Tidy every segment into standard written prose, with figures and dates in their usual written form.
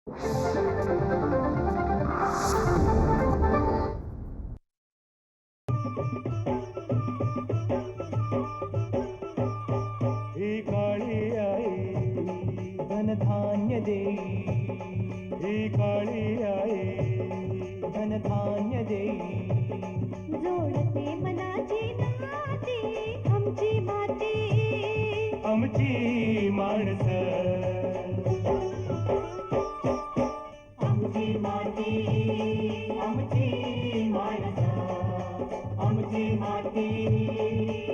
ही काळी आई धनधान्य देई, ही काळी आई धनधान्य देई. जोडते मनाची नाती आमची माती, आमची माणसं, आमची माती, आमची माणसं, आमची माती,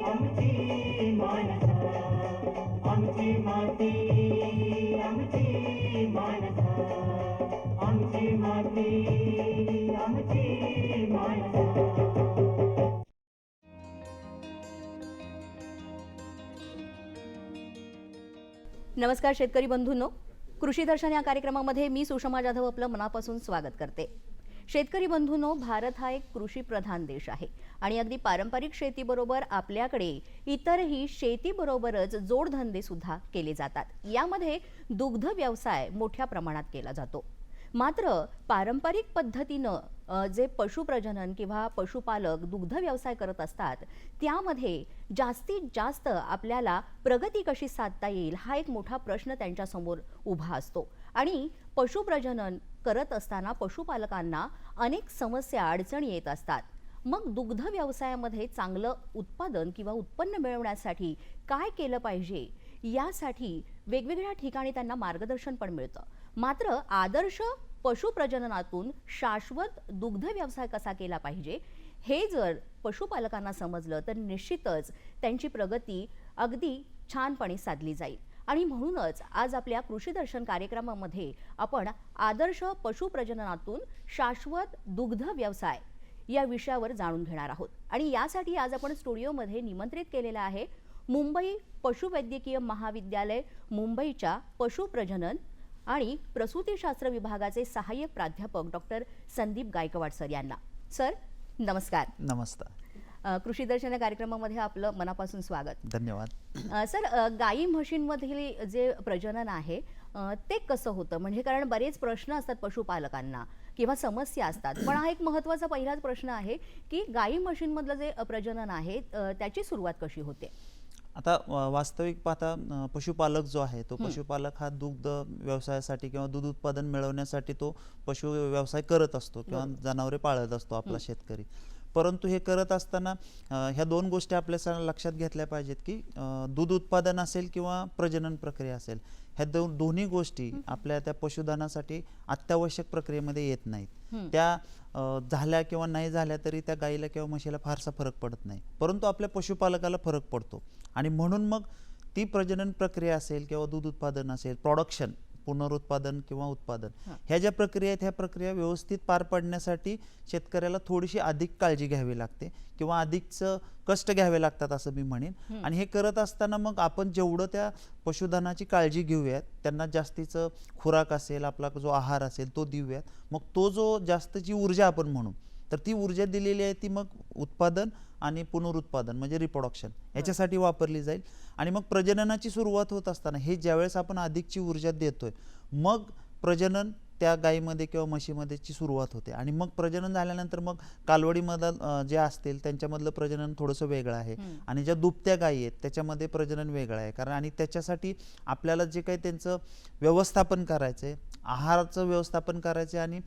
आमची माणसं, आमची माती, आमची माणसं, आमची माती, आमची माणसं. नमस्कार शेतकरी बंधूंनो, कृषी दर्शन या कार्यक्रमामध्ये मी सुषमा जाधव आपलं मनापासून स्वागत करते. शेतकरी बंधूंनो, भारत हा एक कृषी प्रधान देश आहे आणि अगदी पारंपरिक शेतीबरोबर आपल्याकडे इतरही शेतीबरोबरच जोडधंदे सुद्धा केले जातात. यामध्ये दुग्ध व्यवसाय मोठ्या प्रमाणात केला जातो. मात्र पारंपरिक पद्धतीनं जे पशुप्रजनन किंवा पशुपालक दुग्ध व्यवसाय करत असतात त्यामध्ये जास्तीत जास्त आपल्याला प्रगती कशी साधता येईल हा एक मोठा प्रश्न त्यांच्यासमोर उभा असतो. आणि पशुप्रजनन करत असताना पशुपालकांना अनेक समस्या अडचणी येत असतात. मग दुग्ध व्यवसायामध्ये चांगलं उत्पादन किंवा उत्पन्न मिळवण्यासाठी काय केलं पाहिजे यासाठी वेगवेगळ्या ठिकाणी त्यांना मार्गदर्शन पण मिळतं. मात्र आदर्श पशुप्रजननातून शाश्वत दुग्ध व्यवसाय कसा केला पाहिजे हे जर पशुपालकांना समजलं तर निश्चितच त्यांची प्रगती अगदी छानपणे साधली जाईल. आणि म्हणूनच आज आपल्या कृषी दर्शन कार्यक्रमामध्ये आपण आदर्श पशुप्रजननातून शाश्वत दुग्ध व्यवसाय या विषयावर जाणून घेणार आहोत. आणि यासाठी आज आपण स्टुडिओमध्ये निमंत्रित केलेलं आहे मुंबई पशुवैद्यकीय महाविद्यालय मुंबईच्या पशुप्रजनन आणि प्रसूतीशास्त्र विभागाचे सहाय्यक प्राध्यापक डॉक्टर संदीप गायकवाड सर यांना. सर नमस्कार. नमस्कार. कृषी दर्शन कार्यक्रमामध्ये आपलं मनापासून स्वागत. धन्यवाद. सर, गाई म्हशींमधील जे प्रजनन आहे ते कसं होतं, म्हणजे कारण बरेच प्रश्न असतात पशुपालकांना किंवा समस्या असतात, पण हा एक महत्त्वाचा पहिलाच प्रश्न आहे की गाई म्हशींमधलं जे प्रजनन आहे त्याची सुरुवात कशी होते. आता वास्तविक पाहता पशुपालक जो आहे तो पशुपालक हा दुग्ध व्यवसायासाठी किंवा दूध उत्पादन मिळवण्यासाठी तो पशु व्यवसाय करत असतो किंवा जनावरे पाळत असतो आपला शेतकरी. परंतु हे करत असताना ह्या दोन गोष्टी आपल्या लक्षात घेतल्या पाहिजेत की दूध उत्पादन असेल किंवा प्रजनन प्रक्रिया असेल, ह्या दोन्ही गोष्टी आपल्या त्या पशुधनासाठी अत्यावश्यक प्रक्रियेमध्ये येत नाहीत. त्या झाल्या किंवा नाही झाल्या तरी त्या गाईला किंवा म्हशीला फारसा फरक पडत नाही, परंतु आपल्या पशुपालकाला फरक पडतो. आणि म्हणून मग ती प्रजनन प्रक्रिया असेल किंवा दूध उत्पादन असेल, प्रोडक्शन, पुनरुत्पादन किंवा उत्पादन, ह्या ज्या प्रक्रिया आहेत ह्या प्रक्रिया व्यवस्थित पार पाडण्यासाठी शेतकऱ्याला थोडीशी अधिक काळजी घ्यावी लागते किंवा अधिकचं कष्ट घ्यावे लागतात असं मी म्हणेन. आणि हे करत असताना मग आपण जेवढं त्या पशुधनाची काळजी घेऊयात, त्यांना जास्तीचं खुराक असेल, आपला जो आहार असेल तो देऊयात, मग तो जो जास्तची ऊर्जा आपण म्हणू तर ती ऊर्जा दिलेली आहे ती मग उत्पादन आणि पुनरुत्पादन म्हणजे रिप्रोडक्शन याच्यासाठी वापरली जाईल. आणि मग प्रजननाची सुरुवात होत असताना हे ज्यावेळेस आपण अधिकची ऊर्जा देतोय मग प्रजनन त्या गायीमध्ये किंवा म्हशीमध्येची सुरुवात होते. आणि मग प्रजनन झाल्यानंतर मग कालवडीमधलं जे असतील त्यांच्यामधलं प्रजनन थोडंसं वेगळं आहे आणि ज्या दुभत्या गायी आहेत त्याच्यामध्ये प्रजनन वेगळं आहे. कारण आणि त्याच्यासाठी आपल्याला जे काही त्यांचं व्यवस्थापन करायचं आहे, आहाराचं व्यवस्थापन करायचं आहे आणि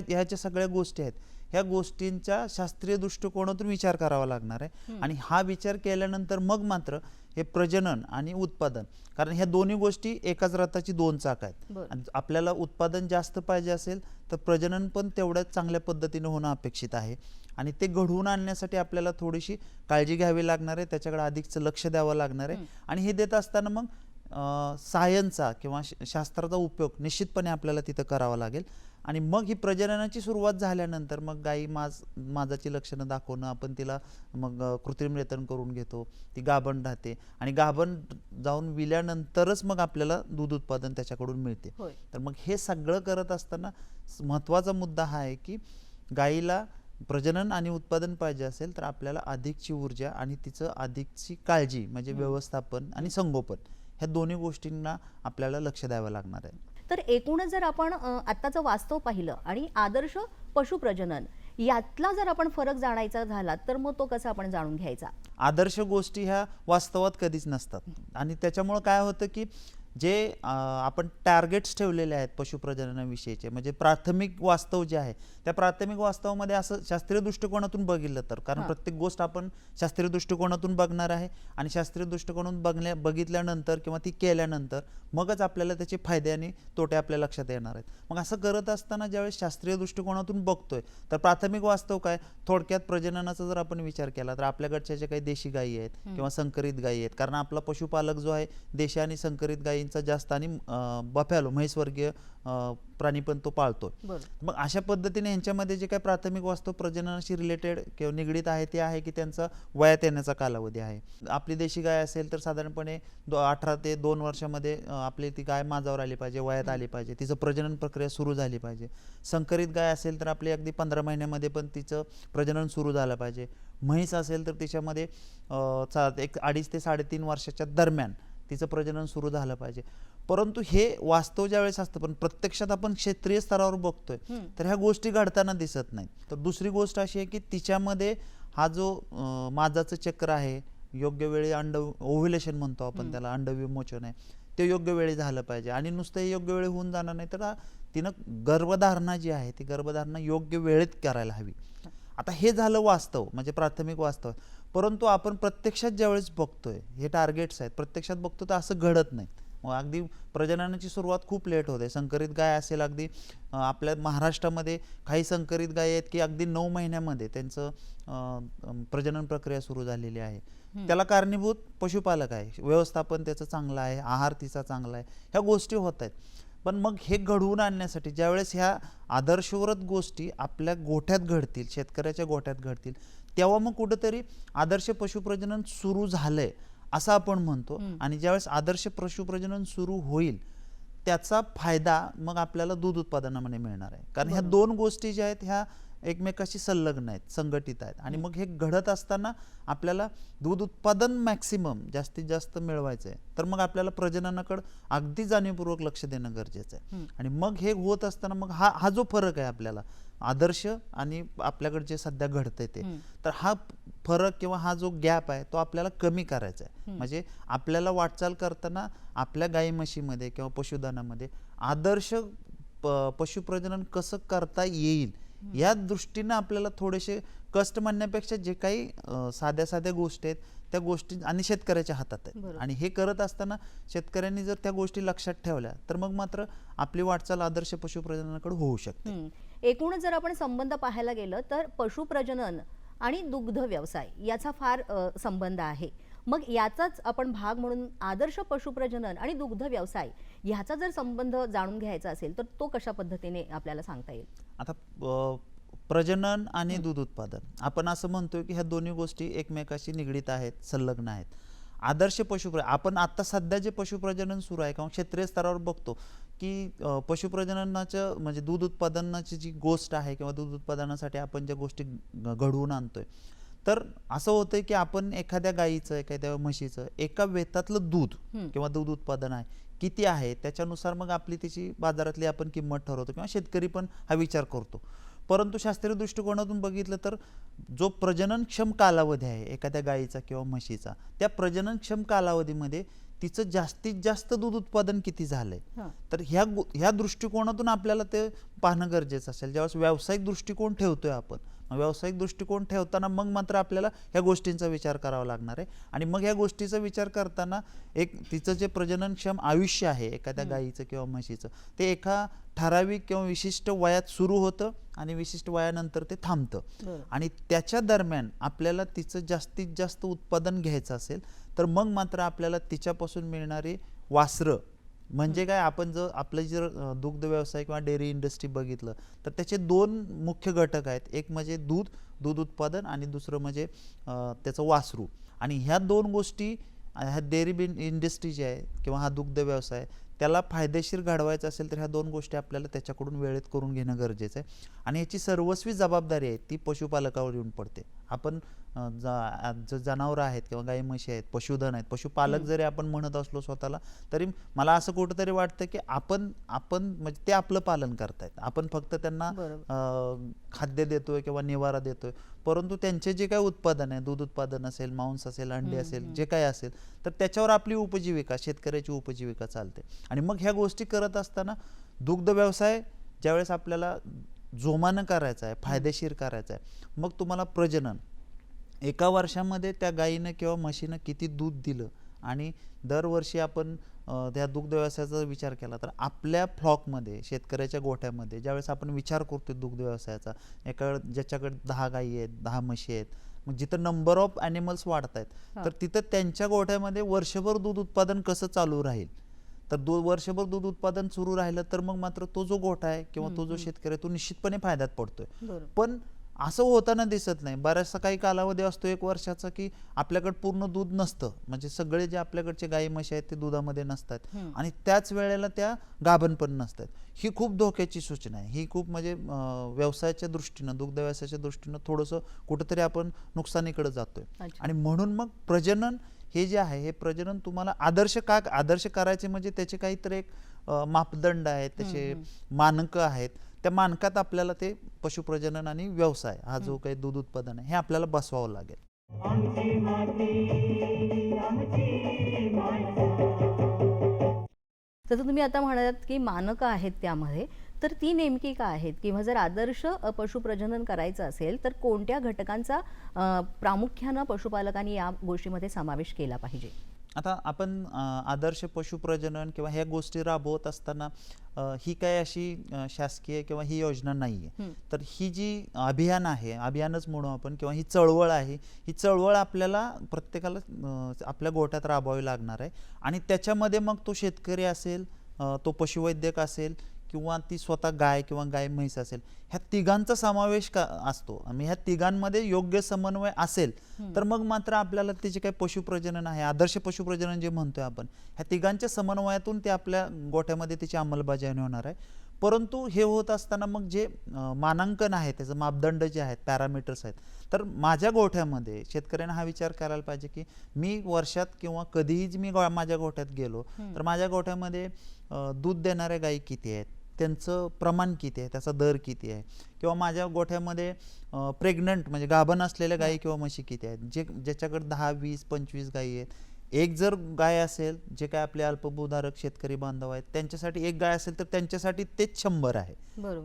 ह्याच्या सगळ्या गोष्टी आहेत, ह्या गोष्टींचा शास्त्रीय दृष्टिकोनातून विचार करावा लागणार आहे. आणि हा विचार केल्यानंतर मग मात्र हे प्रजनन आणि उत्पादन, कारण ह्या दोन्ही गोष्टी एकाच रथाची दोन चाक आहेत. आपल्याला उत्पादन जास्त पाहिजे असेल तर प्रजनन पण तेवढ्याच चांगल्या पद्धतीने होणं अपेक्षित आहे. आणि ते घडवून आणण्यासाठी आपल्याला थोडीशी काळजी घ्यावी लागणार आहे, त्याच्याकडे अधिकचं लक्ष द्यावं लागणार आहे. आणि हे देत असताना मग सायन्सचा किंवा शास्त्राचा उपयोग निश्चितपणे आपल्याला तिथं करावा लागेल. आणि मग ही प्रजननाची सुरुवात झाल्यानंतर मग गाई माझाची लक्षणं दाखवणं, आपण तिला मग कृत्रिम रेतन करून घेतो, ती गाभण राहते आणि गाभण जाऊन विल्यानंतरच मग आपल्याला दूध उत्पादन त्याच्याकडून मिळते. तर मग हे सगळं करत असताना महत्त्वाचा मुद्दा हा आहे की गाईला प्रजनन आणि उत्पादन पाहिजे असेल तर आपल्याला अधिकची ऊर्जा आणि तिचं अधिकची काळजी म्हणजे व्यवस्थापन आणि संगोपन ह्या दोन्ही गोष्टींना आपल्याला लक्ष द्यावं लागणार आहे. तर एकूणच जर आपण आत्ताचं वास्तव पाहिलं आणि आदर्श पशुप्रजनन यातला जर आपण फरक जाणायचा झाला तर मग तो कसा आपण जाणून घ्यायचा? आदर्श गोष्टी ह्या वास्तवात कधीच नसतात आणि त्याच्यामुळे काय होतं की जे आपण टार्गेट्स ठेवलेले आहेत पशुप्रजननाविषयीचे, म्हणजे प्राथमिक वास्तव जे आहे त्या प्राथमिक वास्तवामध्ये असं शास्त्रीय दृष्टिकोनातून बघितलं तर, कारण प्रत्येक गोष्ट आपण शास्त्रीय दृष्टिकोनातून बघणार आहे आणि शास्त्रीय दृष्टिकोनातून बघितल्यानंतर किंवा ती केल्यानंतर मगच आपल्याला त्याचे फायदे आणि तोटे आपल्या लक्षात येणार आहेत. मग असं करत असताना ज्यावेळेस शास्त्रीय दृष्टिकोनातून बघतोय तर प्राथमिक वास्तव काय, थोडक्यात प्रजननाचा जर आपण विचार केला तर आपल्याकडच्या ज्या काही देशी गायी आहेत किंवा संकरित गायी आहेत, कारण आपला पशुपालक जो आहे देशी आणि संकरित गायींचा जास्त आणि बफॅलो म्हैसवर्गीय प्राणी पण तो पाळतो. मग अशा पद्धतीने यांच्यामध्ये जे काही प्राथमिक वास्तव प्रजननाशी रिलेटेड किंवा निगडीत आहे ते आहे की त्यांचा वयात येण्याचा कालावधी आहे. आपली देशी गाय असेल तर साधारणपणे 18 ते 2 वर्षामध्ये आपली ती गाय माझावर आली पाहिजे, वयात आली पाहिजे, तिचं प्रजनन प्रक्रिया सुरू झाली पाहिजे. संकरित गाय असेल तर आपली अगदी 15 महिन्यामध्ये पण तिचं प्रजनन सुरू झालं पाहिजे. म्हैस असेल तर तिच्यामध्ये 2.5 ते 3.5 वर्षाच्या दरम्यान तिचं प्रजनन सुरू झालं पाहिजे. परंतु हे वास्तव ज्यावेळेस असतं पण प्रत्यक्षात आपण क्षेत्रीय स्तरावर बघतोय तर ह्या गोष्टी घडताना दिसत नाहीत. तर दुसरी गोष्ट अशी आहे की तिच्यामध्ये हा जो माजाचं चक्र आहे, योग्य वेळी अंड ओव्ह्युलेशन म्हणतो आपण त्याला, अंड विमोचन आहे, ते योग्य वेळी झालं पाहिजे. आणि नुसतं योग्य वेळी होऊन जाणार नाही तर तिनं गर्भधारणा जी आहे ती गर्भधारणा योग्य वेळेत करायला हवी. आता हे झालं वास्तव, म्हणजे प्राथमिक वास्तव. परंतु आपण प्रत्यक्षात ज्यावेळेस बघतोय, हे टार्गेट्स आहेत, प्रत्यक्षात बघतो तर असं घडत नाही. मग अगदी प्रजननाची सुरुवात खूप लेट होते. संकरित गाय असेल, अगदी आपल्या महाराष्ट्रामध्ये काही संकरित गाय आहेत की अगदी 9 महिन्यामध्ये त्यांचं प्रजनन प्रक्रिया सुरू झालेली आहे. त्याला कारणीभूत पशुपालक आहे, व्यवस्थापन त्याचं चांगलं आहे, आहार तिचा चांगला आहे, ह्या गोष्टी होत आहेत. पण मग हे घडवून आणण्यासाठी ज्यावेळेस ह्या आदर्शवरत गोष्टी आपल्या गोठ्यात घडतील, शेतकऱ्याच्या गोठ्यात घडतील, तेव्हा मग कुठंतरी आदर्श पशुप्रजनन सुरू झालंय असं आपण म्हणतो. आणि ज्यावेळेस आदर्श पशुप्रजनन सुरू होईल त्याचा फायदा मग आपल्याला दूध उत्पादनामध्ये मिळणार आहे. कारण ह्या दोन गोष्टी ज्या आहेत ह्या एकमेकाशी संलग्न आहेत, संघटित आहेत. आणि मग हे घडत असताना आपल्याला दूध उत्पादन मॅक्सिमम जास्तीत जास्त मिळवायचं आहे, तर मग आपल्याला प्रजननाकडे अगदी जाणीवपूर्वक लक्ष देणं गरजेचं आहे. आणि मग हे होत असताना मग हा जो फरक आहे आपल्याला आदर्श आणि आपल्याकडे जे सध्या घडतंय ते, तर हा फरक किंवा हा जो गॅप आहे तो आपल्याला कमी करायचा आहे. म्हणजे आपल्याला वाटचाल करताना आपल्या गाई म्हशीमध्ये किंवा पशुधनामध्ये आदर्श पशुप्रजनन कसं करता येईल या दृष्टीनं आपल्याला थोडेसे कष्ट म्हणण्यापेक्षा जे काही साध्या साध्या गोष्टी आहेत त्या गोष्टी आणि शेतकऱ्याच्या हातात आहेत. आणि हे करत असताना शेतकऱ्यांनी जर त्या गोष्टी लक्षात ठेवल्या तर मग मात्र आपली वाटचाल आदर्श पशुप्रजननाकडे होऊ शकते. एकूणच जर आपण संबंध पाहायला गेलं तर पशुप्रजनन आणि दुग्ध व्यवसाय याचा फार संबंध आहे. मग याचाच आपण भाग म्हणून आदर्श पशुप्रजनन आणि दुग्ध व्यवसाय ह्याचा जर संबंध जाणून घ्यायचा असेल तर तो कशा पद्धतीने आपल्याला सांगता येईल? आता प्रजनन आणि दूध उत्पादन आपण असं म्हणतोय की ह्या दोन्ही गोष्टी एकमेकाशी निगडीत आहेत, संलग्न आहेत. आदर्श आपण आता सध्या जे पशुप्रजनन सुरू आहे किंवा क्षेत्रीय स्तरावर बघतो की पशुप्रजननाचं म्हणजे दूध उत्पादनाची जी गोष्ट आहे किंवा दूध उत्पादनासाठी आपण ज्या गोष्टी घडवून आणतोय, तर असं होतंय की आपण एखाद्या गायीचं एखाद्या म्हशीचं एका वेतातलं दूध किंवा दूध उत्पादन आहे किती आहे त्याच्यानुसार मग आपली त्याची बाजारातली आपण किंमत ठरवतो किंवा शेतकरी पण हा विचार करतो. परंतु शास्त्रीय दृष्टिकोनातून बघितलं तर जो प्रजननक्षम कालावधी आहे एखाद्या गायीचा किंवा म्हशीचा, त्या प्रजननक्षम कालावधीमध्ये तिचं जास्तीत जास्त दूध उत्पादन किती झालंय, तर ह्या दृष्टिकोनातून आपल्याला ते पाहणं गरजेचं असेल. ज्यावेळेस व्यावसायिक दृष्टिकोन ठेवतोय आपण, व्यावसायिक दृष्टिकोन ठेवताना मग मात्र आपल्याला ह्या गोष्टींचा विचार करावा लागणार आहे. आणि मग ह्या गोष्टीचा विचार करताना एक तिचं जे प्रजननक्षम आयुष्य आहे एखाद्या गायीचं किंवा म्हशीचं ते एका ठराविक किंवा विशिष्ट वयात सुरू होतं आणि विशिष्ट वयानंतर ते थांबतं. आणि त्याच्या दरम्यान आपल्याला तिचं जास्तीत जास्त उत्पादन घ्यायचं असेल तर मग मात्र आपल्याला तिच्यापासून मिळणारी वासरं, म्हणजे काय, आपण जर आपलं जर दुग्ध व्यवसाय किंवा डेअरी इंडस्ट्री बघितलं तर त्याचे 2 मुख्य घटक आहेत. एक म्हणजे दूध उत्पादन आणि दुसरं म्हणजे त्याचं वासरू. आणि ह्या 2 गोष्टी, ह्या डेअरी इंडस्ट्री जी आहे किंवा हा दुग्ध व्यवसाय त्याला फायदेशीर घडवायचं असेल तर ह्या 2 गोष्टी आपल्याला त्याच्याकडून वेळेत करून घेणं गरजेचं आहे. आणि याची सर्वस्वी जबाबदारी आहे ती पशुपालकावर येऊन पडते. आपण जनावरं आहेत किंवा गाई म्हशी आहेत, पशुधन आहेत, पशुपालक जरी आपण म्हणत असलो स्वतःला, तरी मला असं कुठंतरी वाटतं की आपण आपण म्हणजे ते आपलं पालन करतायत. आपण फक्त त्यांना खाद्य देतोय किंवा निवारा देतोय, परंतु त्यांचे जे काही उत्पादन आहे, दूध उत्पादन असेल, मांस असेल, अंडी असेल, जे काही असेल, तर त्याच्यावर आपली उपजीविका, शेतकऱ्याची उपजीविका चालते. आणि मग ह्या गोष्टी करत असताना दुग्ध व्यवसाय ज्यावेळेस आपल्याला जोमानं करायचा आहे, फायदेशीर करायचा आहे, मग तुम्हाला प्रजनन एका वर्षामध्ये त्या गाईनं किंवा म्हशीनं किती दूध दिलं, आणि दरवर्षी आपण त्या दुग्ध व्यवसायाचा विचार केला तर आपल्या फ्लॉकमध्ये, शेतकऱ्याच्या गोठ्यामध्ये ज्यावेळेस आपण विचार करतो दुग्ध व्यवसायाचा, ज्याच्याकडे 10 गायी आहेत, 10 म्हशी आहेत, मग जिथं नंबर ऑफ ॲनिमल्स वाढत आहेत, तर तिथं त्यांच्या गोठ्यामध्ये वर्षभर दूध उत्पादन कसं चालू राहील. तर वर्षभर दूध उत्पादन सुरू राहिलं तर मग मात्र तो जो गोठा आहे किंवा तो जो शेतकरी आहे तो निश्चितपणे फायद्यात पडतोय. पण असं होताना दिसत नाही. बऱ्याचसा काही कालावधी असतो 1 वर्षाचा की आपल्याकडे पूर्ण दूध नसतं, म्हणजे सगळे जे आपल्याकडचे गाई म्हशी आहेत ते दुधामध्ये नसतात, आणि त्याच वेळेला त्या गाभण पण नसतात. ही खूप धोक्याची सूचना आहे. ही खूप म्हणजे व्यवसायाच्या दृष्टीनं, दुग्ध व्यवसायाच्या दृष्टीनं थोडंसं कुठंतरी आपण नुकसानीकडे जातोय. आणि म्हणून मग प्रजनन हे जे आहे, हे प्रजनन तुम्हाला आदर्श करायचे म्हणजे त्याचे काहीतरी एक मापदंड आहेत, त्याचे मानकं आहेत. त्या मानकात आपल्याला ते पशुप्रजनन आणि व्यवसाय हा जो काही दूध उत्पादन आहे हे आपल्याला बसवावं लागेल. आमची माती आमची माणसं. जसं तुम्ही आता म्हणालात की मानकं आहेत त्यामध्ये, तर ती नेमकी काय आहेत, किंवा जर आदर्श पशुप्रजनन करायचं असेल तर कोणत्या घटकांचा प्रामुख्यानं पशुपालकांनी या गोष्टीमध्ये समावेश केला पाहिजे? आता आपण आदर्श पशुप्रजनन किंवा ह्या गोष्टी राबवत असताना ही काय अशी शासकीय किंवा ही योजना नाही आहे. तर ही जी अभियान आहे, अभियानच म्हणू आपण, किंवा ही चळवळ आहे, ही चळवळ आपल्याला प्रत्येकाला आपल्या गोठ्यात राबवावी लागणार आहे. आणि त्याच्यामध्ये मग तो शेतकरी असेल, तो पशुवैद्यक असेल, किंवा ती स्वतः गाय किंवा गाय म्हैस असेल, ह्या तिघांचा समावेश असतो. आणि ह्या तिघांमध्ये योग्य समन्वय असेल तर मग मात्र आपल्याला ते जे काही पशुप्रजनन आहे, आदर्श पशुप्रजनन जे म्हणतोय आपण, ह्या तिघांच्या समन्वयातून ते आपल्या गोठ्यामध्ये त्याची अंमलबजावणी होणार आहे. परंतु हे होत असताना मग जे मानांकन आहे, त्याचं मापदंड जे आहेत, पॅरामीटर्स आहेत, तर माझ्या गोठ्यामध्ये शेतकऱ्यांना हा विचार करायला पाहिजे की मी वर्षात किंवा कधीही मी माझ्या गोठ्यात गेलो तर माझ्या गोठ्यामध्ये दूध देणाऱ्या गायी किती आहेत, त्यांचं प्रमाण किती आहे, त्याचा दर किती आहे, किंवा माझ्या गोठ्यामध्ये प्रेग्नंट म्हणजे गाभण असलेल्या गायी किंवा म्हशी किती आहेत, ज्याच्याकडे 10, 20, 25 गायी आहेत. एक जर गाय असेल, जे काय आपले अल्पभूधारक शेतकरी बांधव आहेत त्यांच्यासाठी एक गाय असेल तर त्यांच्यासाठी तेच 100 आहे.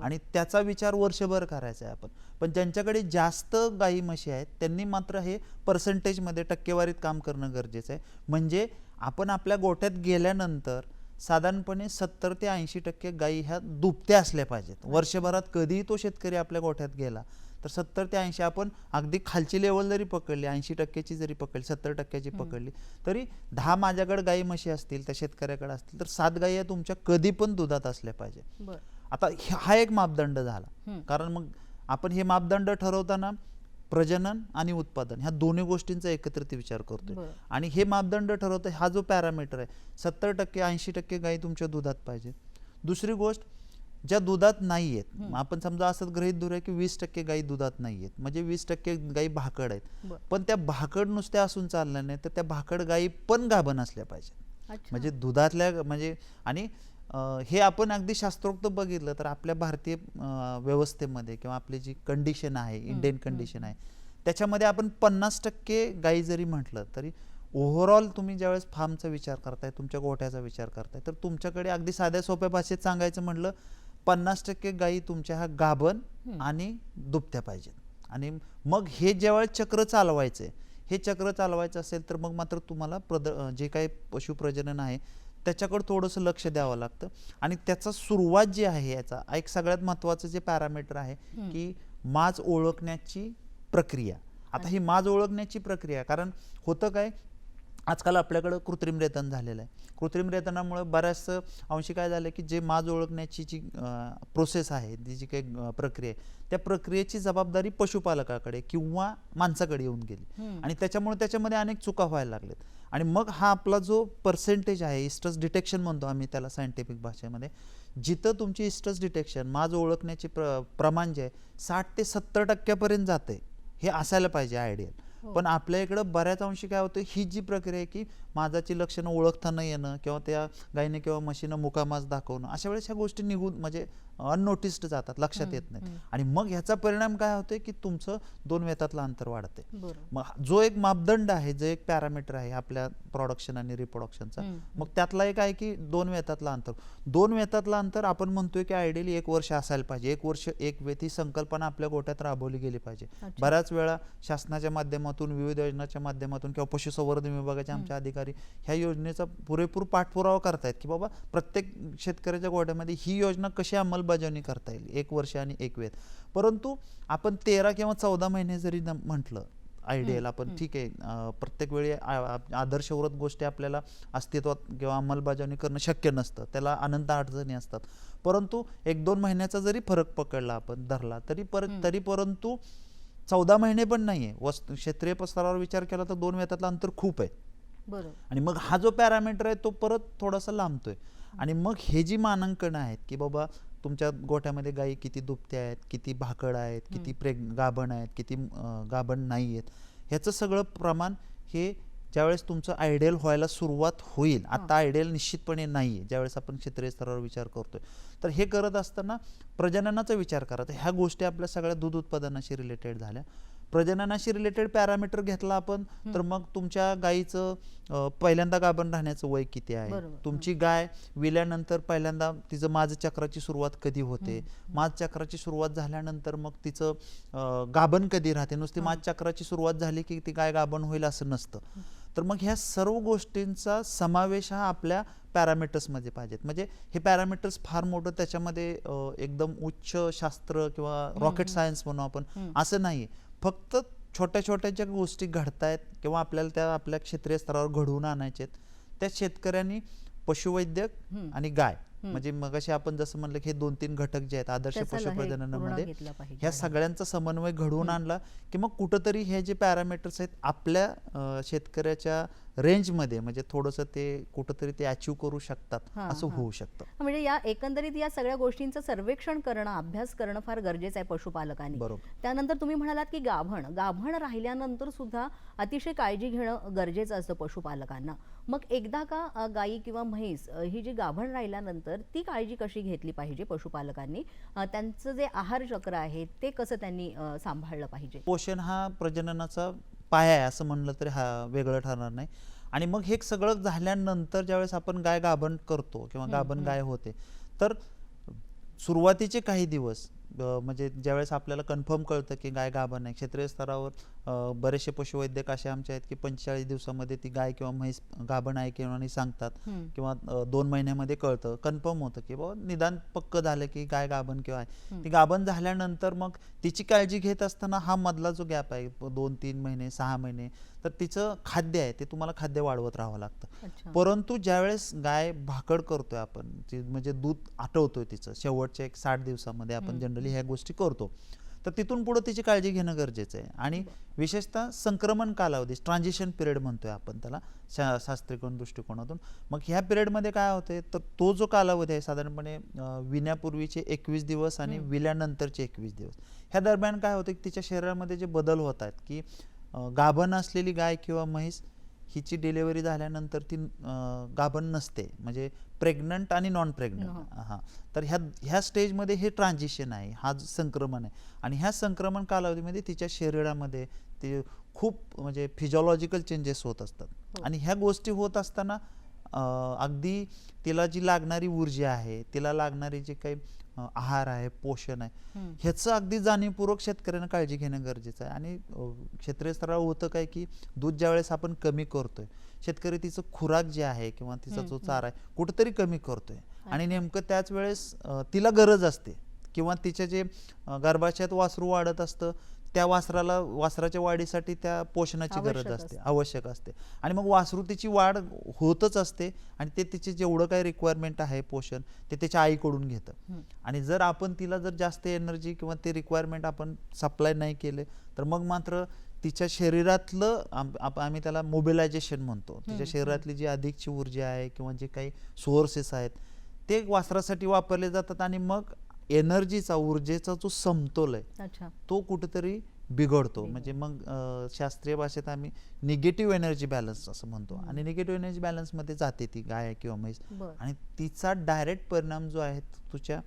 आणि त्याचा विचार वर्षभर करायचा आहे आपण. पण ज्यांच्याकडे जास्त गायी म्हशी आहेत त्यांनी मात्र हे पर्सेंटेजमध्ये, टक्केवारीत काम करणं गरजेचं आहे. म्हणजे आपण आपल्या गोठ्यात गेल्यानंतर साधारणपणे 70 ते 80% गायी ह्या दुभत्या असल्या पाहिजेत. वर्षभरात कधीही तो शेतकरी आपल्या गोठ्यात गेला तर 70 ते 80, आपण अगदी खालची लेवल जरी पकडली, 80%ची जरी पकडली, 70%ची पकडली, तरी 10 माझ्याकडे गायी म्हशी असतील, त्या शेतकऱ्याकडे असतील, तर 7 गायी तुमच्या कधी पण दुधात असल्या पाहिजे. आता हा एक मापदंड झाला. कारण मग आपण हे मापदंड ठरवताना प्रजनन आणि उत्पादन ह्या दोन्ही गोष्टींचा एकत्रित विचार करतोय. आणि हे मापदंड ठरवतो, हा जो पॅरामीटर आहे, 70% 80% गायी तुमच्या दुधात पाहिजे. दुसरी गोष्ट, ज्या दुधात नाही आहेत, आपण समजा असं गृहीत धरूया की 20% गायी दुधात नाही आहेत, म्हणजे 20% गायी भाकड आहेत. पण त्या भाकड नुसत्या असून चालणार नाही, तर त्या भाकड गायी पण गाभण असल्या पाहिजेत. म्हणजे दुधातल्या म्हणजे, आणि हे आपण अगदी शास्त्रोक्त बघितलं तर आपल्या भारतीय व्यवस्थेमध्ये किंवा आपली जी कंडिशन आहे, इंडियन कंडिशन आहे, त्याच्यामध्ये आपण 50% गायी जरी म्हटलं तरी ओव्हरऑल तुम्ही ज्यावेळेस फार्मचा विचार करताय, तुमच्या गोठ्याचा विचार करताय, तर तुमच्याकडे अगदी साध्या सोप्या भाषेत सांगायचं म्हटलं 50% गायी तुमच्या ह्या गाभण आणि दुभत्या पाहिजेत. आणि मग हे ज्यावेळेस चक्र चालवायचं, हे चक्र चालवायचं असेल तर मग मात्र तुम्हाला जे काही पशुप्रजनन आहे त्याच्याकडे थोडंसं लक्ष द्यावं लागतं. आणि त्याचा सुरुवात जी आहे, याचा एक सगळ्यात महत्त्वाचं जे पॅरामीटर आहे की माज ओळखण्याची प्रक्रिया. आता ही माज ओळखण्याची प्रक्रिया, कारण होतं काय, आजकाल आपल्याकडं कृत्रिम रेतन झालेलं आहे. कृत्रिम रेतनामुळे बऱ्याच अंशी काय झालं की जे माज ओळखण्याची जी प्रोसेस आहे, जी काही प्रक्रिया आहे, त्या प्रक्रियेची जबाबदारी पशुपालकाकडे किंवा माणसाकडे येऊन गेली. आणि त्याच्यामुळे त्याच्यामध्ये अनेक चुका व्हायला लागल्यात. आणि मग हा आपला जो पर्सेंटेज आहे, इस्ट्रस डिटेक्शन म्हणतो आम्ही त्याला सायंटिफिक भाषेमध्ये, जिथं तुमची इस्ट्रस डिटेक्शन, माज ओळखण्याचे प्रमाण जे आहे 60 ते 70% जाते, हे असायला पाहिजे आयडियल. पण आपल्या इकडं बऱ्याच अंशी काय होतं, ही जी प्रक्रिया आहे की माझाची लक्षणं ओळखता न येणं किंवा त्या गायीने किंवा म्हशीनं मुकामाज दाखवणं, अशा वेळेस ह्या गोष्टी निघून म्हणजे अननोटिस्ड जातात, लक्षात येत नाहीत. आणि मग ह्याचा परिणाम काय होतोय की तुमचं 2 वेतातलं अंतर वाढते. बरोबर. मग जो एक मापदंड आहे, जो एक पॅरामीटर आहे आपल्या प्रोडक्शन आणि रिप्रोडक्शनचा, मग त्यातला एक आहे की 2 वेतातलं अंतर. 2 वेतातलं अंतर आपण म्हणतोय की आयडियली 1 वर्ष असायला पाहिजे. 1 वर्ष 1 वेत ही संकल्पना आपल्या गोट्यात राबवली गेली पाहिजे. बऱ्याच वेळा शासनाच्या माध्यमातून, विविध योजनाच्या माध्यमातून किंवा पशुसंवर्धन विभागाचे आमचे अधिकारी ह्या योजनेचा पुरेपूर पाठपुरावा करतायत की बाबा प्रत्येक शेतकऱ्याच्या गोट्यामध्ये ही योजना कशी अंमलबजावणी करता येईल, 1 वर्ष आणि 1 वेत. परंतु आपण 13 किंवा 14 महिने जरी म्हटलं आयडियल, आपण ठीक आहे, प्रत्येक वेळी आदर्शवृत्त गोष्टी आपल्याला अस्तित्वात किंवा अंमलबजावणी करणं शक्य नसतं, त्याला अनंत अडचणी असतात. परंतु 1-2 महिन्याचा जरी फरक पकडला आपण धरला तरी परंतु 14 महिने पण नाहीये. क्षेत्रीय स्तरावर विचार केला तर 2 वेतातलं अंतर खूप आहे. बरोबर. आणि मग हा जो पॅरामीटर आहे तो परत थोडासा लांबतोय. आणि मग हे जी मानांकनं आहेत की बाबा तुमच्या गोठ्यामध्ये गायी किती दुभत्या आहेत, किती भाकड आहेत, किती गाभण आहेत, किती गाभण नाही आहेत, ह्याचं सगळं प्रमाण हे ज्यावेळेस तुमचं आयडियल व्हायला सुरुवात होईल, आता आयडियल निश्चितपणे नाही आहे ज्यावेळेस आपण क्षेत्रीय स्तरावर विचार करतोय, तर हे करत असताना प्रजननाचा विचार करायचा. ह्या गोष्टी आपल्या सगळ्या दूध उत्पादनाशी रिलेटेड झाल्या. प्रजननाशी रिलेटेड पॅरामीटर घेतला आपण तर मग तुमच्या गायीचं पहिल्यांदा गाभण राहण्याचं वय किती आहे, तुमची गाय विल्यानंतर पहिल्यांदा तिचं माझ चक्राची सुरुवात कधी होते, माझ चक्राची सुरुवात झाल्यानंतर मग तिचं गाभण कधी राहते. नुसती माझ चक्राची सुरुवात झाली की ती गाय गाभण होईल असं नसतं. तर मग ह्या सर्व गोष्टींचा समावेश हा आपल्या पॅरामीटर्समध्ये पाहिजेत. म्हणजे हे पॅरामीटर्स फार मोठं त्याच्यामध्ये एकदम उच्च शास्त्र किंवा रॉकेट सायन्स म्हणू आपण असं नाही. फक्त छोट्या छोट्या ज्या गोष्टी घडतायत किंवा आपल्याला त्या आपल्या क्षेत्रीय स्तरावर घडवून आणायचे आहेत, त्या शेतकऱ्यांनी पशुवैद्यक आणि गाय म्हणजे मगाशी आपण जसं म्हणलं की हे 2-3 घटक जे आहेत आदर्श पशुप्रजननामध्ये, ह्या सगळ्यांचा समन्वय घडवून आणला की मग कुठंतरी हे जे पॅरामीटर्स आहेत आपल्या शेतकऱ्याच्या रेंजमध्ये म्हणजे थोडंसं ते कुठंतरी ते अचीव करू शकतात असं होऊ शकतं. म्हणजे या एकंदरीत या सगळ्या गोष्टींचं सर्वेक्षण करणं, अभ्यास करणं फार गरजेचं आहे पशुपालकांनी. बरोबर. त्यानंतर तुम्ही म्हणालात की गाभण राहिल्यानंतर सुद्धा अतिशय काळजी घेणं गरजेचं असतं पशुपालकांना. मग एकदा का गायी किंवा म्हैस ही जी गाभण राहिल्यानंतर ती काळजी कशी घेतली पाहिजे पशुपालकांनी, त्यांचं जे आहार चक्र आहे ते कसं त्यांनी सांभाळलं पाहिजे? पोषण हा प्रजननाचा पाया आहे असं म्हणलं तरी हा वेगळं ठरणार नाही. आणि मग हे सगळं झाल्यानंतर ज्यावेळेस आपण गाय गाभण करतो किंवा गाभण गाय होते तर सुरुवातीचे काही दिवस म्हणजे ज्यावेळेस आपल्याला कन्फर्म कळतं की गाय गाभण आहे, क्षेत्रीय स्तरावर बरेचसे पशुवैद्यक असे आमचे आहेत की 45 दिवसामध्ये ती गाय किंवा म्हैस गाभण आहे किंवा नाही सांगतात किंवा 2 महिन्यामध्ये कळतं, कन्फर्म होतं की बाबा निदान पक्क झालं की गाय गाभण किंवा आहे. ती गाभण झाल्यानंतर मग तिची काळजी घेत असताना हा मधला जो गॅप आहे 2-3 महिने 6 महिने तर तिचं खाद्य आहे ते तुम्हाला खाद्य वाढवत राहावं लागतं. परंतु ज्यावेळेस गाय भाकड करतोय आपण म्हणजे दूध आटवतोय तिचं शेवटच्या 60 दिवसामध्ये आपण जनरली ह्या गोष्टी करतो, तर तिथून पुढे तिची काळजी घेणं गरजेचं आहे. आणि विशेषतः संक्रमण कालावधी ट्रान्झिशन पिरियड म्हणतोय आपण त्याला शास्त्रीय दृष्टिकोनातून. मग ह्या पिरियडमध्ये काय होते तर तो जो कालावधी आहे साधारणपणे विण्यापूर्वीचे 21 दिवस आणि विल्यानंतरचे 21 दिवस ह्या दरम्यान काय होते की तिच्या शरीरामध्ये जे बदल होत आहेत की गाभण असलेली गाय किंवा म्हैस हिची डिलिव्हरी झाल्यानंतर ती गाभण नसते, म्हणजे प्रेग्नंट आणि नॉन प्रेग्नंट. हां, तर ह्या स्टेजमध्ये हे ट्रान्झिशन आहे, हा संक्रमण आहे. आणि ह्या संक्रमण कालावधीमध्ये तिच्या शरीरामध्ये ते खूप म्हणजे फिजिओलॉजिकल चेंजेस होत असतात. आणि ह्या गोष्टी होत असताना अगदी तिला जी लागणारी ऊर्जा आहे, तिला लागणारी जे काही आहार आहे, पोषण आहे, ह्याचं अगदी जाणीवपूर्वक शेतकऱ्यांना काळजी घेणं गरजेचं आहे. आणि क्षेत्रीय स्तरावर होतं काय की दूध ज्यावेळेस आपण कमी करतोय, शेतकरी तिचं खुराक जे आहे किंवा तिचा जो चारा आहे कुठंतरी कमी करतोय आणि नेमकं त्याच वेळेस तिला गरज असते किंवा तिच्या जे गर्भाशयात वासरू वाढत असतं त्या वासराच्या वाढीसाठी त्या पोषणाची गरज असते, आवश्यक असते. आणि मग वासरू तिची वाढ होतच असते आणि ते तिचे जेवढं काही रिक्वायरमेंट आहे पोषण ते त्याच्या आईकडून घेतं. आणि जर आपण तिला जर जास्त एनर्जी किंवा ते रिक्वायरमेंट आपण सप्लाय नाही केले तर मग मात्र तिच्या शरीरातलं आम्ही त्याला मोबिलायझेशन म्हणतो, तिच्या शरीरातली जी अधिकची ऊर्जा आहे किंवा जे काही सोर्सेस आहेत ते वासरासाठी वापरले जातात आणि मग एनर्जीचा ऊर्जेचा जो समतोल आहे तो कुठेतरी बिघडतो. म्हणजे मग शास्त्रीय भाषेत आम्ही निगेटिव्ह एनर्जी बॅलन्स असं म्हणतो आणि निगेटिव्ह एनर्जी बॅलन्समध्ये जाते ती गाय किंवा म्हैस बरं. आणि तिचा डायरेक्ट परिणाम जो आहे तो तुझ्या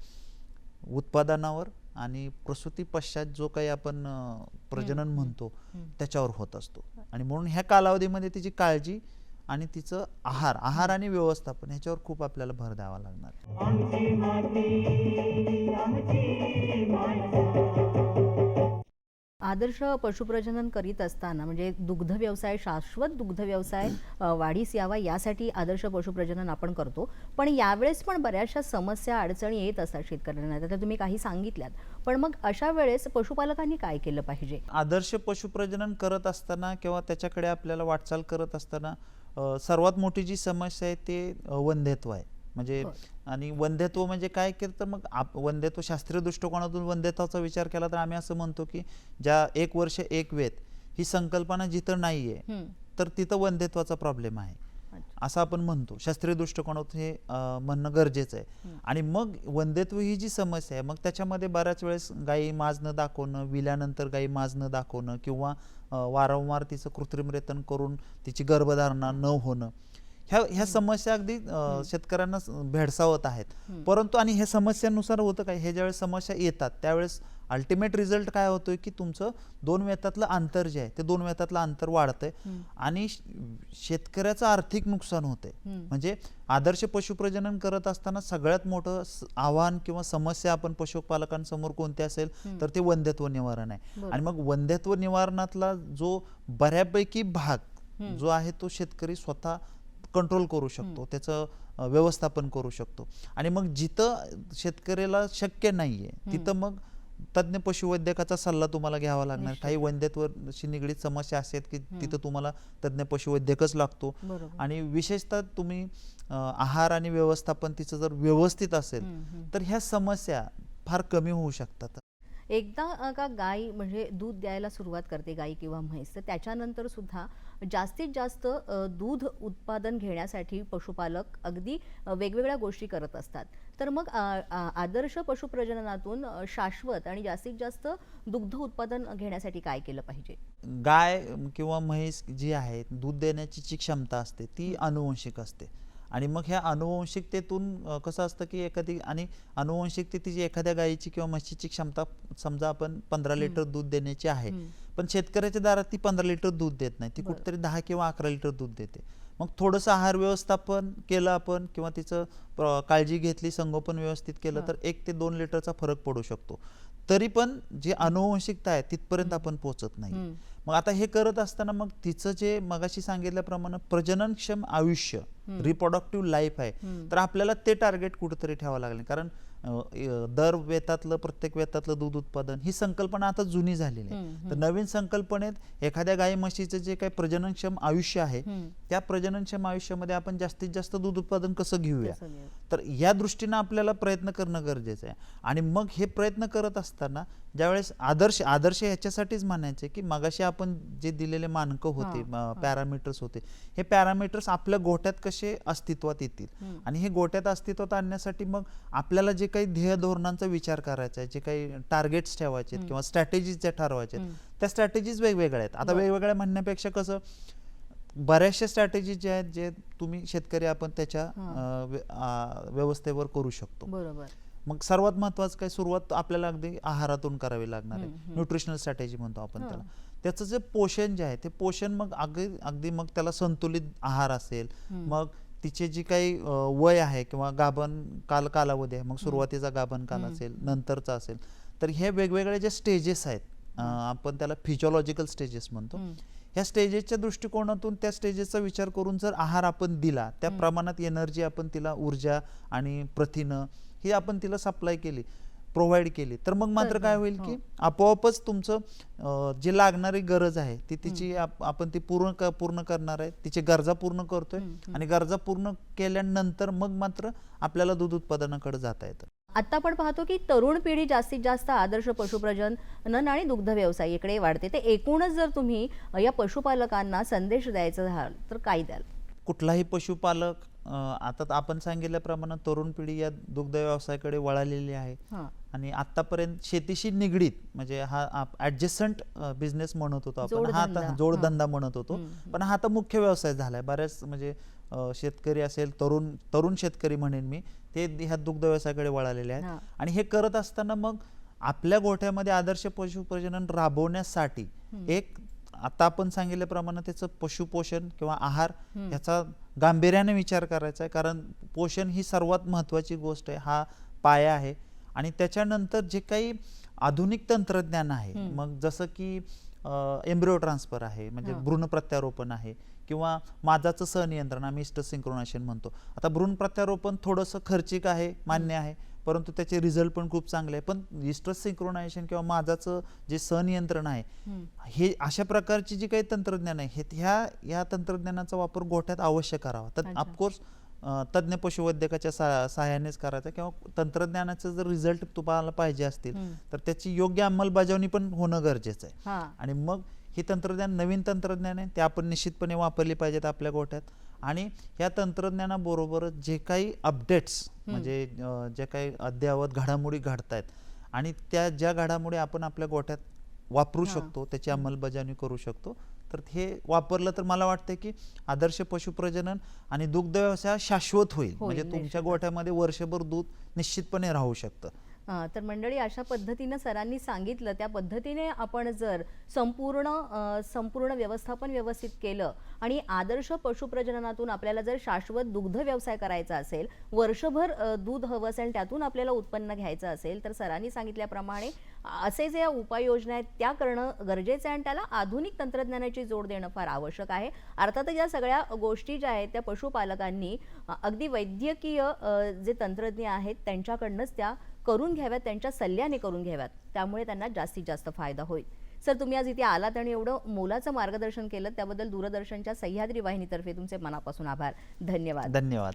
उत्पादनावर आणि प्रसूती पश्चात जो काही आपण प्रजनन म्हणतो त्याच्यावर होत असतो. आणि म्हणून ह्या कालावधीमध्ये तिची काळजी आणि तिचं आहार आणि व्यवस्थापन ह्याच्यावर खूप आपल्याला भर द्यावा लागणार आहे. आमची माती आमची माणसं. आदर्श पशुप्रजनन करीत असताना म्हणजे दुग्ध व्यवसाय, शाश्वत दुग्ध व्यवसाय वाढीस यावा यासाठी आदर्श पशुप्रजनन आपण करतो. पण यावेळेस पण बऱ्याचशा समस्या अडचणी येत असतात शेतकऱ्यांना. आता तुम्ही काही सांगितल्यात, पण मग अशा वेळेस पशुपालकांनी काय केलं पाहिजे? आदर्श पशुप्रजनन करत असताना किंवा त्याच्याकडे आपल्याला वाटचाल करत असताना सर्वात मोठी जी समस्या आहे ते वंध्यत्व आहे. म्हणजे आणि वंध्यत्व म्हणजे काय केलं तर मग वंध्यत्व शास्त्रीय दृष्टिकोनातून वंध्यत्वाचा विचार केला तर आम्ही असं म्हणतो की ज्या 1 वर्ष 1 वेत ही संकल्पना जिथं नाहीये तर तिथं वंध्यत्वाचा प्रॉब्लेम आहे असं आपण म्हणतो. शास्त्रीय दृष्टिकोनातून हे म्हणणं गरजेचं आहे. आणि मग वंध्यत्व ही जी समस्या आहे मग त्याच्यामध्ये बऱ्याच वेळेस गायी माज न दाखवणं, विल्यानंतर गायी माज न दाखवणं किंवा वारंवार तिचं कृत्रिम रेतन करून तिची गर्भधारणा न होणं, ह्या समस्या अगदी शेतकऱ्यांना भेडसावत आहेत. परंतु आणि ह्या समस्यांनुसार होतं काय, हे ज्यावेळेस समस्या येतात त्यावेळेस अल्टिमेट रिझल्ट काय होतोय की तुमचं 2 वेतातलं अंतर जे आहे ते 2 वेतातलं अंतर वाढतंय आणि शेतकऱ्याचं आर्थिक नुकसान होतंय. म्हणजे आदर्श पशुप्रजनन करत असताना सगळ्यात मोठं आव्हान किंवा समस्या आपण पशुपालकांसमोर कोणती असेल तर ते वंध्यत्व निवारण आहे. आणि मग वंध्यत्व निवारणातला जो बऱ्यापैकी भाग जो आहे तो शेतकरी स्वतः कंट्रोल करू शकतो, त्याचं व्यवस्थापन करू शकतो. आणि मग जिथं शेतकऱ्याला शक्य नाहीये तिथं मग तज्ञ पशुवैद्यकाचा सल्ला तुम्हाला घ्यावा लागणार. काही वंध्यत्वाशी निगडीत समस्या असतात की तिथं तुम्हाला तज्ञ पशुवैद्यकच लागतो. आणि विशेषतः तुम्ही आहार आणि व्यवस्थापन तिचं जर व्यवस्थित असेल तर ह्या समस्या फार कमी होऊ शकतात. एकदा का गाय म्हणजे दूध द्यायला सुरुवात करते गाय किंवा म्हैस, तर त्याच्यानंतर सुद्धा जास्तीत जास्त दूध उत्पादन घेण्यासाठी पशुपालक अगदी वेगवेगळ्या गोष्टी करत असतात. तर मग आदर्श पशुप्रजननातून शाश्वत आणि जास्तीत जास्त दुग्ध उत्पादन घेण्यासाठी काय केलं पाहिजे? गाय किंवा म्हैस जी आहे दूध देण्याची जी क्षमता असते ती आनुवंशिक असते. आणि मग ह्या अनुवंशिकतेतून कसं असतं की एखादी आणि अनुवंशिकतेची एखाद्या गायीची किंवा म्हशीची क्षमता समजा आपण 15 लिटर दूध देण्याची आहे, पण शेतकऱ्याच्या दारात ती 15 लिटर दूध देत नाही, ती कुठेतरी 10 किंवा 11 लिटर दूध देते. मग थोडंसं आहार व्यवस्थापन केलं आपण किंवा तिचं काळजी घेतली, संगोपन व्यवस्थित केलं तर 1 ते 2 लिटरचा फरक पडू शकतो. तरी पण जी अनुवंशिकता आहे तिथपर्यंत आपण पोहोचत नाही. मग आता हे करत असताना मग तिचं जे मगाशी सांगितल्याप्रमाणे प्रजननक्षम आयुष्य, रिप्रोडक्टिव्ह लाईफ आहे, तर आपल्याला ते टार्गेट कुठेतरी ठेवावं लागेल. कारण दर वेतातलं प्रत्येक वेतातलं दूध उत्पादन ही संकल्पना आता जुनी झालेली आहे. तर नवीन संकल्पनेत एखाद्या गाई म्हशीचं जे काही प्रजननक्षम आयुष्य आहे त्या प्रजननक्षम आयुष्यामध्ये आपण जास्तीत जास्त दूध उत्पादन कसं घेऊया, तर या दृष्टीनं आपल्याला प्रयत्न करणं गरजेचं आहे. आणि मग हे प्रयत्न करत असताना ज्यावेळेस आदर्श ह्याच्यासाठीच म्हणायचे की मगाशी आपण जे दिलेले मानकं होते, पॅरामीटर्स होते, हे पॅरामीटर्स आपल्या गोट्यात कसे अस्तित्वात येतील. आणि हे गोट्यात अस्तित्वात आणण्यासाठी मग आपल्याला जे काही ध्येय धोरणांचा विचार करायचा आहे, जे काही टार्गेट्स ठेवायचे आहेत किंवा स्ट्रॅटेजीज ज्या ठरवायच्या आहेत त्या स्ट्रॅटेजीज वेगवेगळ्या आहेत. आता वेगवेगळ्या म्हणण्यापेक्षा कसं बऱ्याचशा स्ट्रॅटेजी ज्या आहेत जे तुम्ही शेतकरी आपण त्याच्या व्यवस्थेवर करू शकतो. बरोबर. मग सर्वात महत्वाचं काय, सुरुवात आपल्याला अगदी आहारातून करावी लागणार आहे. न्यूट्रिशनल स्ट्रॅटेजी म्हणतो आपण त्याला. त्याचं जे पोषण जे आहे ते पोषण मग अगदी मग त्याला संतुलित आहार असेल, मग तिचे जी काही वय आहे किंवा गाभण कालावधी आहे, मग सुरुवातीचा गाभण काल असेल, नंतरचा असेल, तर हे वेगवेगळे जे स्टेजेस आहेत आपण त्याला फिजिओलॉजिकल स्टेजेस म्हणतो. ह्या स्टेजेसच्या दृष्टिकोनातून त्या स्टेजेसचा विचार करून जर आहार आपण दिला, त्या प्रमाणात एनर्जी आपण तिला, ऊर्जा आणि प्रथिनं ही आपण तिला सप्लाय केली, प्रोव्हाइड केली, तर मग मात्र काय होईल की आपोआपच तुमचं जे लागणारी गरज आहे ती तिची आपण ती पूर्ण करणार आहे, तिची गरजा पूर्ण करतोय. आणि गरजा पूर्ण केल्यानंतर मग मात्र आपल्याला दूध उत्पादनाकडे जाता येतं. आता आपण पाहतो की तरुण पिढी जास्तीत जास्त आदर्श पशुप्रजनन आणि दुग्ध व्यवसायाकडे वाढते. ते एकूणच जर तुम्ही या पशुपालकांना संदेश द्यायचा झाला तर काय द्याल? कुठलाही पशुपालक आता आपण सांगितल्याप्रमाणे तरुण पिढी या दुग्ध व्यवसायाकडे वळालेली आहे. आणि आतापर्यंत शेतीशी निगडीत म्हणजे हा ऍडजस्टंट बिझनेस म्हणत होतो आपण, हा आता जोडधंदा म्हणत होतो, पण हा आता मुख्य व्यवसाय झालाय. बऱ्याच म्हणजे शेतकरी असेल, तरुण शेतकरी म्हणेन मी, ते ह्या दुग्ध व्यवसायाकडे वळालेले आहेत. आणि हे करत असताना मग आपल्या गोठ्यामध्ये आदर्श पशुप्रजनन राबवण्यासाठी एक आता आपण सांगितल्याप्रमाणे त्याचं पशुपोषण किंवा आहार याचा गांभीर्याने विचार करायचा आहे, कारण पोषण ही सर्वात महत्त्वाची गोष्ट आहे, हा पाया आहे. आणि त्याच्यानंतर जे काही आधुनिक तंत्रज्ञान आहे, मग जसं की एम्ब्रिओ ट्रान्सफर आहे, म्हणजे भ्रूण प्रत्यारोपण आहे, किंवा माजाचं सहनियंत्रण आम्ही इष्ट सिंक्रोनायझेशन म्हणतो. आता भ्रूण प्रत्यारोपण थोडंसं खर्चिक आहे, मान्य आहे, परंतु त्याचे रिझल्ट पण खूप चांगले आहे. पण इष्ट सिंक्रोनायझेशन किंवा माजाचं जे सहनियंत्रण आहे, हे अशा प्रकारची जी काही तंत्रज्ञान आहे, ह्या तंत्रज्ञानाचा वापर गोठ्यात अवश्य करावा. तर ऑफकोर्स तज्ज्ञ पशुवैद्यकाच्या सहाय्यानेच करायचा, किंवा तंत्रज्ञानाचे जर रिझल्ट तुम्हाला पाहिजे असतील तर त्याची योग्य अंमलबजावणी पण होणं गरजेचं आहे. आणि मग ही तंत्रज्ञान नवीन तंत्रज्ञान आहे, ते आपण निश्चितपणे वापरली पाहिजेत आपल्या गोठ्यात. आणि या तंत्रज्ञानाबरोबरच जे काही अपडेट्स म्हणजे जे काही अद्ययावत घडामोडी घडतायत आणि त्या ज्या घडामोडी आपण आपल्या गोठ्यात वापरू शकतो, त्याची अंमलबजावणी करू शकतो, तर हे वापरलं तर मला वाटतं की आदर्श पशुप्रजनन आणि दुग्ध व्यवसाय शाश्वत होईल. म्हणजे तुमच्या गोठ्यामध्ये वर्षभर दूध निश्चितपणे राहू शकतं. तर मंडळी, अशा पद्धतीनं सरांनी सांगितलं त्या पद्धतीने आपण जर संपूर्ण व्यवस्थापन व्यवस्थित केलं आणि आदर्श पशुप्रजननातून आपल्याला जर शाश्वत दुग्ध व्यवसाय करायचा असेल, वर्षभर दूध हवं असेल, त्यातून आपल्याला उत्पन्न घ्यायचं असेल, तर सरांनी सांगितल्याप्रमाणे असे जे उपाययोजना आहेत त्या करणं गरजेचं आहे आणि त्याला आधुनिक तंत्रज्ञानाची जोड देणं फार आवश्यक आहे. अर्थातच या सगळ्या गोष्टी ज्या आहेत त्या पशुपालकांनी अगदी वैद्यकीय जे तंत्रज्ञ आहेत त्यांच्याकडनंच त्या करून घ्याव्यात, त्यांच्या सल्ल्याने करून घ्याव्यात, त्यामुळे त्यांना जास्तीत जास्त फायदा होईल. सर, तुम्ही आज इथे आलात आणि एवढं मोलाचं मार्गदर्शन केलं त्याबद्दल दूरदर्शनच्या सह्याद्री वाहिनीतर्फे तुमचे मनापासून आभार. धन्यवाद. धन्यवाद.